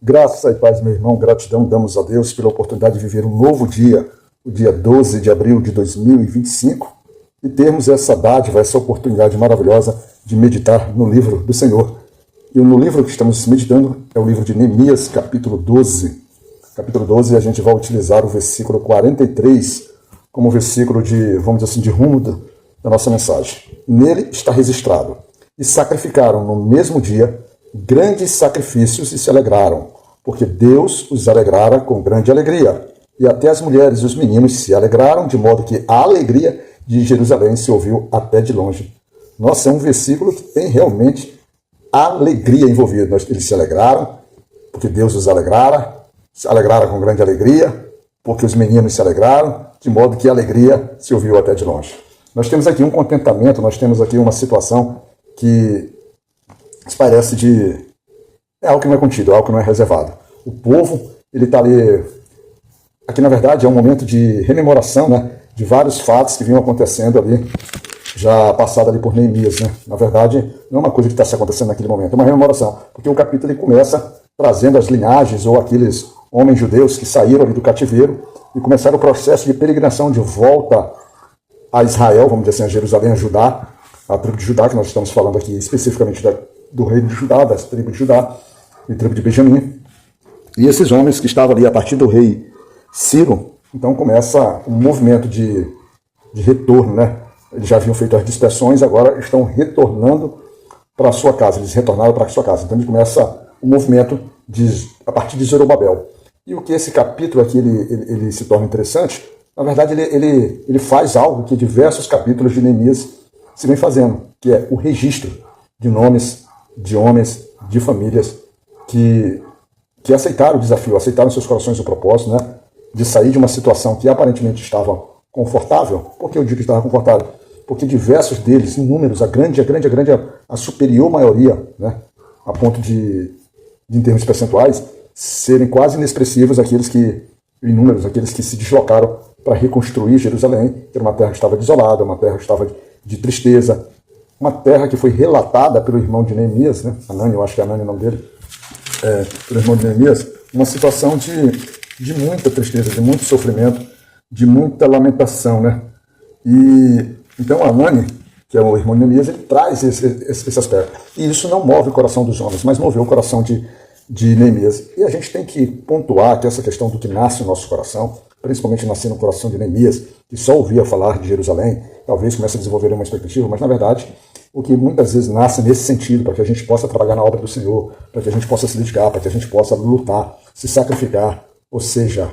Graças e paz, meu irmão, gratidão damos a Deus pela oportunidade de viver um novo dia, o dia 12 de abril de 2025, e termos essa dádiva, essa oportunidade maravilhosa de meditar no livro do Senhor. E no livro que estamos meditando é o livro de Neemias, capítulo 12. Capítulo 12, a gente vai utilizar o versículo 43 como versículo de, vamos dizer assim, de rumo da nossa mensagem. Nele está registrado: e sacrificaram no mesmo dia grandes sacrifícios e se alegraram, porque Deus os alegrara com grande alegria. E até as mulheres e os meninos se alegraram, de modo que a alegria de Jerusalém se ouviu até de longe. Nossa, é um versículo que tem realmente alegria envolvida. Eles se alegraram, porque Deus os alegrara, se alegraram com grande alegria, porque os meninos se alegraram, de modo que a alegria se ouviu até de longe. Nós temos aqui um contentamento, nós temos aqui uma situação que parece de... é algo que não é contido, é algo que não é reservado. O povo, ele está ali... Aqui, na verdade, é um momento de rememoração, né, de vários fatos que vinham acontecendo ali, já passado ali por Neemias, né? Na verdade, não é uma coisa que está se acontecendo naquele momento, é uma rememoração, porque o capítulo ele começa trazendo as linhagens ou aqueles homens judeus que saíram ali do cativeiro e começaram o processo de peregrinação de volta a Israel, vamos dizer assim, a Jerusalém, a Judá, a tribo de Judá, que nós estamos falando aqui especificamente do reino de Judá, das tribos de Judá e tribo de Benjamim. E esses homens que estavam ali a partir do rei Ciro, então começa um movimento de retorno, né? Eles já haviam feito as dispersões, agora estão retornando para a sua casa, eles retornaram para a sua casa. Então ele começa um movimento a partir de Zorobabel. E o que esse capítulo aqui ele se torna interessante, na verdade ele faz algo que diversos capítulos de Neemias se vem fazendo, que é o registro de nomes, de homens, de famílias que aceitaram o desafio, aceitaram em seus corações o propósito, né, de sair de uma situação que aparentemente estava confortável. Por que eu digo que estava confortável? Porque diversos deles, em números, a superior maioria, né, a ponto de em termos percentuais, serem quase inexpressivos aqueles que se deslocaram para reconstruir Jerusalém, que era uma terra que estava desolada, uma terra que estava de tristeza, uma terra que foi relatada pelo irmão de Neemias, né? Anani, eu acho que é Anani o nome dele, pelo irmão de Neemias, uma situação de muita tristeza, de muito sofrimento, de muita lamentação, né? E então Anani, que é o irmão de Neemias, ele traz esse aspecto. E isso não move o coração dos homens, mas moveu o coração de Neemias. E a gente tem que pontuar que essa questão do que nasce no nosso coração, principalmente nascer no coração de Neemias, que só ouvia falar de Jerusalém, talvez comece a desenvolver uma expectativa, mas na verdade, o que muitas vezes nasce nesse sentido, para que a gente possa trabalhar na obra do Senhor, para que a gente possa se dedicar, para que a gente possa lutar, se sacrificar, ou seja,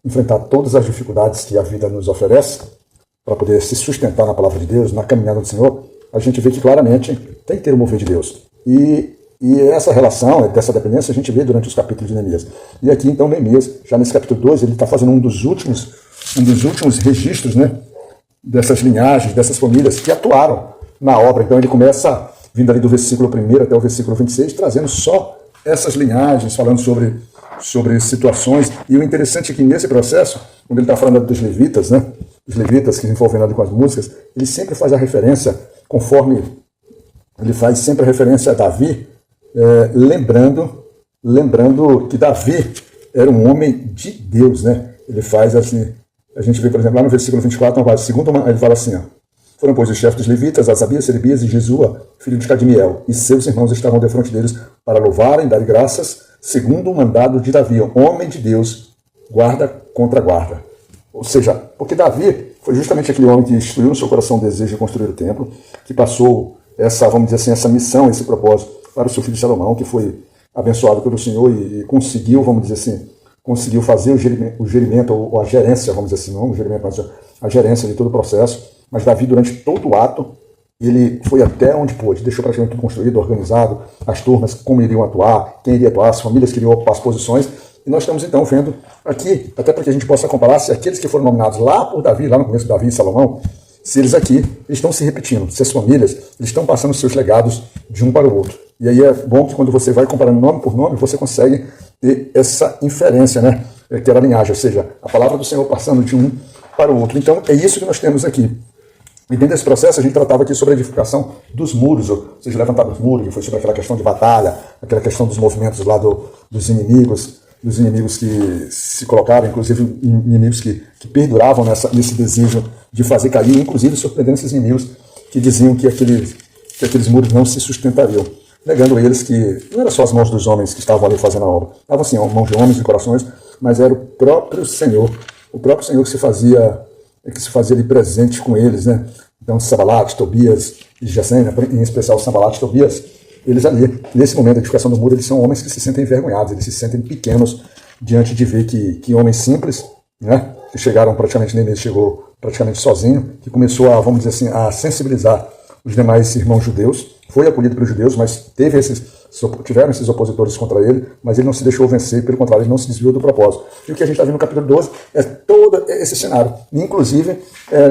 enfrentar todas as dificuldades que a vida nos oferece, para poder se sustentar na palavra de Deus, na caminhada do Senhor, a gente vê que claramente tem que ter o mover de Deus. E essa relação, dessa dependência, a gente vê durante os capítulos de Neemias. E aqui, então, Neemias, já nesse capítulo 12, ele está fazendo um dos últimos registros, né, dessas linhagens, dessas famílias que atuaram na obra. Então ele começa, vindo ali do versículo 1 até o versículo 26, trazendo só essas linhagens, falando sobre situações. E o interessante é que nesse processo, quando ele está falando dos levitas, né, os levitas que se envolvem ali com as músicas, ele sempre faz a referência, conforme ele faz sempre a referência a Davi, lembrando que Davi era um homem de Deus, né? Ele faz assim, a gente vê, por exemplo, lá no versículo 24, ele fala assim, ó: foram, pois, os chefes dos levitas, Asabias, Serebias e Jesua, filho de Cadmiel, e seus irmãos estavam defronte deles para louvarem, dar graças, segundo o mandado de Davi, homem de Deus, guarda contra guarda. Ou seja, porque Davi foi justamente aquele homem que instruiu no seu coração o desejo de construir o templo, que passou essa, vamos dizer assim, essa missão, esse propósito para o seu filho Salomão, que foi abençoado pelo Senhor e conseguiu, vamos dizer assim, conseguiu fazer o gerimento, ou a gerência, vamos dizer assim, não o gerimento, mas a gerência de todo o processo. Mas Davi, durante todo o ato, ele foi até onde pôde, deixou praticamente tudo construído, organizado, as turmas, como iriam atuar, quem iria atuar, as famílias que iriam ocupar as posições. E nós estamos então vendo aqui, até para que a gente possa comparar, se aqueles que foram nominados lá por Davi, lá no começo de Davi e Salomão, se eles aqui estão se repetindo, se as famílias eles estão passando seus legados de um para o outro. E aí é bom que quando você vai comparando nome por nome, você consegue ter essa inferência, né? Que era a linhagem, ou seja, a palavra do Senhor passando de um para o outro. Então é isso que nós temos aqui. E dentro desse processo a gente tratava aqui sobre a edificação dos muros, ou seja, levantar os muros, que foi sobre aquela questão de batalha, aquela questão dos movimentos lá dos inimigos que se colocaram, inclusive inimigos que perduravam nesse desejo de fazer cair, inclusive surpreendendo esses inimigos que diziam que aqueles muros não se sustentariam, negando eles que não eram só as mãos dos homens que estavam ali fazendo a obra, estavam sim, mãos de homens e corações, mas era o próprio Senhor que se fazia ali presente com eles, né? Então, Sanbalat, Tobias e Gesem, em especial Sanbalat e Tobias, eles ali, nesse momento da edificação do muro, eles são homens que se sentem envergonhados, eles se sentem pequenos diante de ver que homens simples, né, que chegaram praticamente, Neemias chegou praticamente sozinho, que começou a, vamos dizer assim, a sensibilizar os demais irmãos judeus, foi acolhido pelos judeus, mas tiveram esses opositores contra ele, mas ele não se deixou vencer, pelo contrário, ele não se desviou do propósito. E o que a gente está vendo no capítulo 12 é todo esse cenário. Inclusive,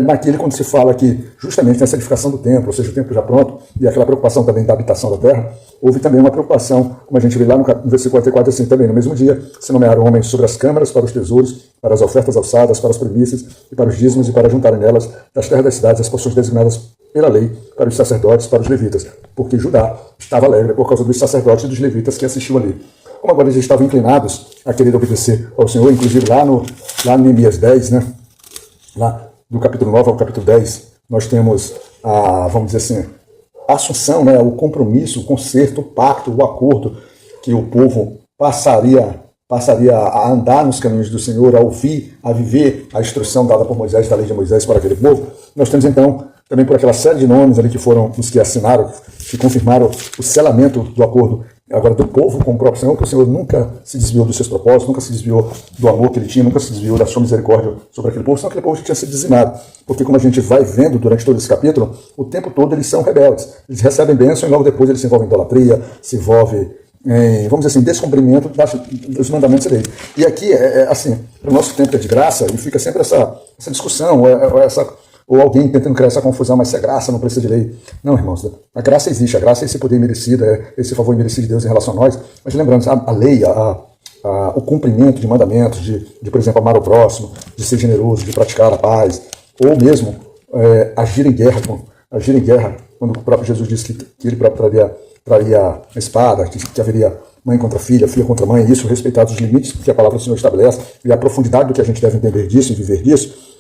naquele quando se fala que, justamente nessa edificação do templo, ou seja, o templo já pronto, e aquela preocupação também da habitação da terra, houve também uma preocupação, como a gente vê lá no versículo 44, assim, também, no mesmo dia, se nomearam homens sobre as câmaras, para os tesouros, para as ofertas alçadas, para as primícias, e para os dízimos, e para juntarem nelas, das terras das cidades, as porções designadas pela lei, para os sacerdotes, para os levitas, porque Judá estava alegre por causa dos sacerdotes e dos levitas que assistiam ali. Como agora eles estavam inclinados a querer obedecer ao Senhor, inclusive lá no Neemias 10, né? Lá do capítulo 9 ao capítulo 10, nós temos vamos dizer assim, a assunção, né? O compromisso, o concerto, o pacto, o acordo que o povo passaria a andar nos caminhos do Senhor, a ouvir, a viver a instrução dada por Moisés, da lei de Moisés para aquele povo. Nós temos então também por aquela série de nomes ali que foram os que assinaram, que confirmaram o selamento do acordo agora do povo com o próprio Senhor, que o Senhor nunca se desviou dos seus propósitos, nunca se desviou do amor que ele tinha, nunca se desviou da sua misericórdia sobre aquele povo, senão aquele povo já tinha sido dizimado. Porque como a gente vai vendo durante todo esse capítulo, o tempo todo eles são rebeldes. Eles recebem bênção e logo depois eles se envolvem em idolatria, se envolvem em, vamos dizer assim, descumprimento dos mandamentos dele. E aqui, assim, o nosso tempo é de graça e fica sempre essa discussão, ou alguém tentando criar essa confusão, mas se é graça, não precisa de lei. Não, irmãos, a graça existe, a graça é esse poder merecido, é esse favor merecido de Deus em relação a nós, mas lembrando, a lei, o cumprimento de mandamentos, de, por exemplo, amar o próximo, de ser generoso, de praticar a paz, ou mesmo agir em guerra, quando o próprio Jesus disse que ele próprio traria a espada, que haveria mãe contra filha contra mãe, isso respeitados os limites que a palavra do Senhor estabelece, e a profundidade do que a gente deve entender disso e viver disso.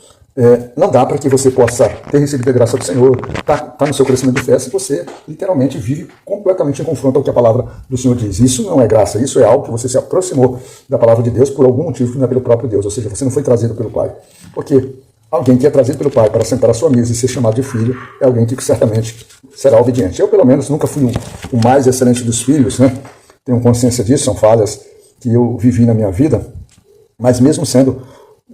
Não dá para que você possa ter recebido a graça do Senhor, tá no seu crescimento de fé, se você literalmente vive completamente em confronto ao que a palavra do Senhor diz. Isso não é graça, isso é algo que você se aproximou da palavra de Deus por algum motivo que não é pelo próprio Deus, ou seja, você não foi trazido pelo Pai. Porque alguém que é trazido pelo Pai para sentar à sua mesa e ser chamado de filho é alguém que certamente será obediente. Eu, pelo menos, nunca fui o mais excelente dos filhos, né? Tenho consciência disso, são falhas que eu vivi na minha vida, mas mesmo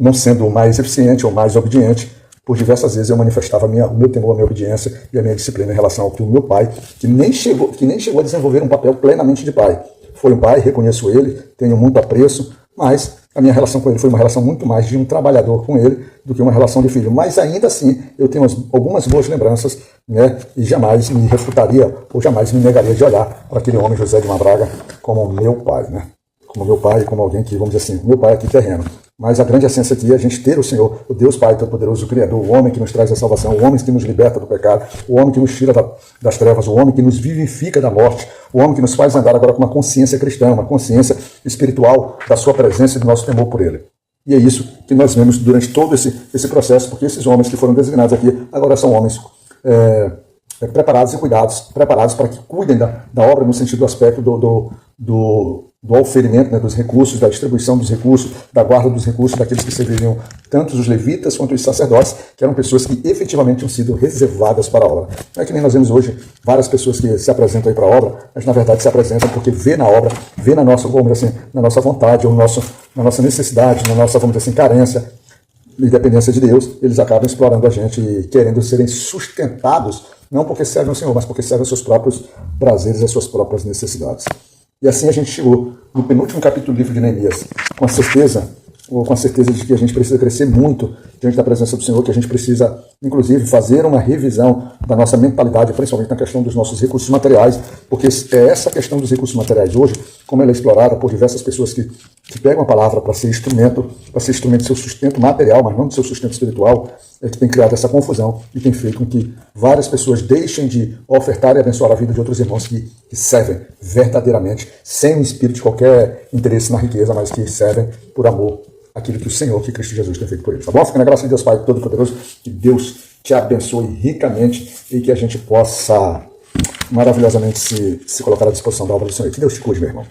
não sendo o mais eficiente ou mais obediente, por diversas vezes eu manifestava o meu temor, a minha obediência e a minha disciplina em relação ao que o meu pai, que nem chegou a desenvolver um papel plenamente de pai. Foi um pai, reconheço ele, tenho muito apreço, mas a minha relação com ele foi uma relação muito mais de um trabalhador com ele do que uma relação de filho. Mas ainda assim, eu tenho algumas boas lembranças, né, e jamais me refutaria ou jamais me negaria de olhar para aquele homem, José de Mabraga, como meu pai, né? Como meu pai, como alguém que, vamos dizer assim, meu pai aqui terreno. Mas a grande essência aqui é a gente ter o Senhor, o Deus Pai Todo-Poderoso, o Criador, o homem que nos traz a salvação, o homem que nos liberta do pecado, o homem que nos tira das trevas, o homem que nos vivifica da morte, o homem que nos faz andar agora com uma consciência cristã, uma consciência espiritual da sua presença e do nosso temor por ele. E é isso que nós vemos durante todo esse processo, porque esses homens que foram designados aqui agora são homens preparados e preparados para que cuidem da obra no sentido do aspecto do oferimento, né, dos recursos, da distribuição dos recursos, da guarda dos recursos daqueles que serviriam tanto os levitas quanto os sacerdotes, que eram pessoas que efetivamente tinham sido reservadas para a obra. Não é que nem nós vemos hoje várias pessoas que se apresentam aí para a obra, mas na verdade se apresentam porque vê na obra, vê na nossa, vamos dizer assim, na nossa vontade, ou na nossa necessidade, na nossa, vamos dizer assim, carência e dependência de Deus, eles acabam explorando a gente e querendo serem sustentados, não porque servem ao Senhor, mas porque servem aos seus próprios prazeres e às suas próprias necessidades. E assim a gente chegou no penúltimo capítulo do livro de Neemias, com a certeza de que a gente precisa crescer muito diante da presença do Senhor, que a gente precisa, inclusive, fazer uma revisão da nossa mentalidade, principalmente na questão dos nossos recursos materiais, porque é essa questão dos recursos materiais hoje, como ela é explorada por diversas pessoas que que pegam a palavra para ser instrumento do seu sustento material, mas não do seu sustento espiritual, é que tem criado essa confusão e tem feito com que várias pessoas deixem de ofertar e abençoar a vida de outros irmãos que servem verdadeiramente, sem um espírito de qualquer interesse na riqueza, mas que servem por amor àquilo que o Senhor, que Cristo Jesus tem feito por eles. Tá bom? Fica na graça de Deus Pai Todo-Poderoso, que Deus te abençoe ricamente e que a gente possa maravilhosamente se colocar à disposição da obra do Senhor. Que Deus te cuide, meu irmão.